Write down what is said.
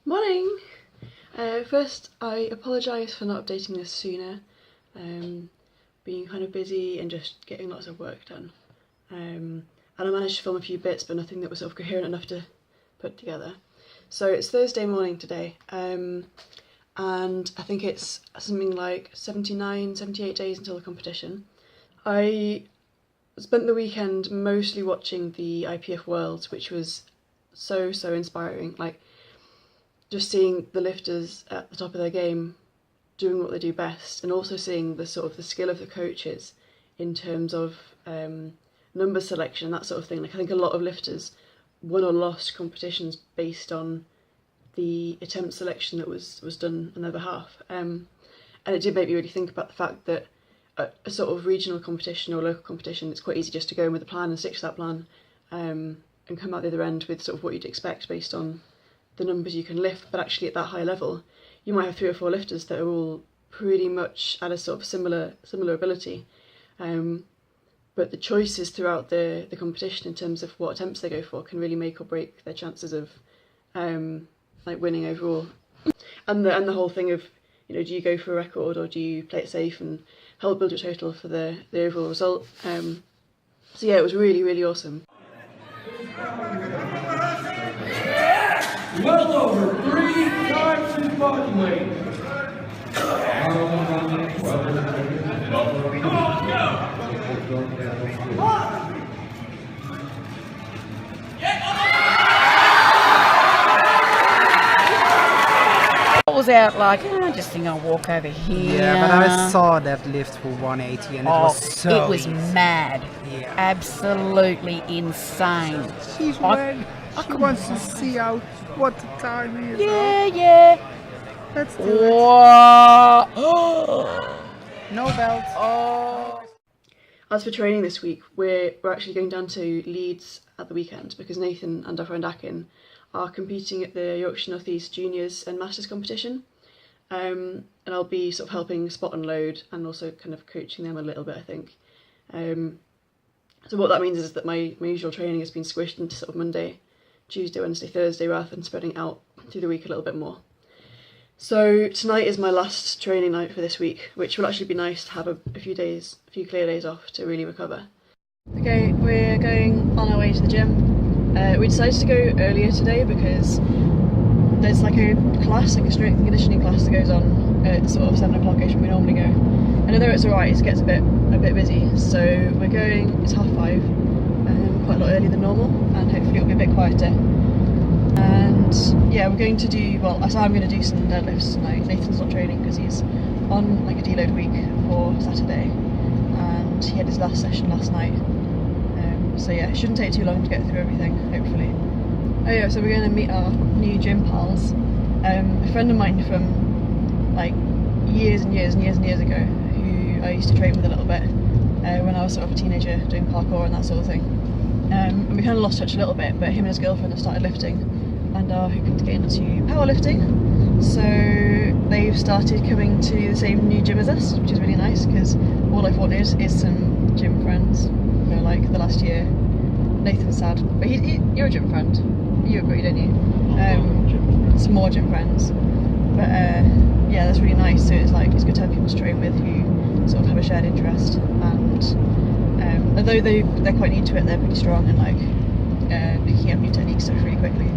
Morning! First, I apologise for not updating this sooner. Being kind of busy and just getting lots of work done. And I managed to film a few bits, but nothing that was sort of coherent enough to put together. So it's Thursday morning today, and I think it's something like 79, 78 days until the competition. I spent the weekend mostly watching the IPF Worlds, which was so inspiring. Like, just seeing the lifters at the top of their game doing what they do best, and also seeing the sort of the skill of the coaches in terms of number selection, that sort of thing. Like, I think a lot of lifters won or lost competitions based on the attempt selection that was done on their behalf. And it did make me really think about the fact that a sort of regional competition or local competition, it's quite easy just to go in with a plan and stick to that plan, and come out the other end with sort of what you'd expect based on the numbers you can lift. But actually at that high level, you might have 3 or 4 lifters that are all pretty much at a sort of similar ability. But the choices throughout the competition in terms of what attempts they go for can really make or break their chances of like winning overall. And the whole thing of, you know, do you go for a record or do you play it safe and help build your total for the overall result? So yeah, it was really awesome. Well over 3 times his body weight. Come on, go! I was out like, I just think I'll walk over here. Yeah, but I saw that lift for 180 and it was so it was easy. mad. Yeah. Absolutely insane. She's red. She wants to see out what the time is. Yeah. Let's do it. Whoa. No belt. Oh. As for training this week, we're actually going down to Leeds at the weekend because Nathan and our friend Akin are competing at the Yorkshire North East Juniors and Masters competition, and I'll be sort of helping spot and load and also kind of coaching them a little bit, I think. So what that means is that my usual training has been squished into sort of Monday, Tuesday, Wednesday, Thursday, rather than spreading out through the week a little bit more. So tonight is my last training night for this week, which will actually be nice to have a few clear days off to really recover. Okay, we're going on our way to the gym. We decided to go earlier today because there's like a class, like a strength and conditioning class that goes on at sort of 7 o'clock-ish when we normally go. And although it's alright, it gets a bit busy, so we're going, it's 5:30, quite a lot earlier than normal, and hopefully it'll be a bit quieter. And yeah, we're going to do, well, I'm going to do some deadlifts tonight. Nathan's not training because he's on like a deload week for Saturday, and he had his last session last night. So yeah, it shouldn't take too long to get through everything, hopefully. Oh yeah, so we're going to meet our new gym pals. A friend of mine from like years ago, who I used to train with a little bit when I was sort of a teenager doing parkour and that sort of thing. And we kind of lost touch a little bit, but him and his girlfriend have started lifting and are hoping to get into powerlifting. So they've started coming to the same new gym as us, which is really nice because all I've wanted is some gym friends for like the last year. Nathan's sad, but you're a gym friend. You agree, don't you? Some more gym friends. But yeah, that's really nice. So it's good to have people to train with who sort of have a shared interest. And although they're quite new to it, they're pretty strong and like picking up new techniques stuff really quickly.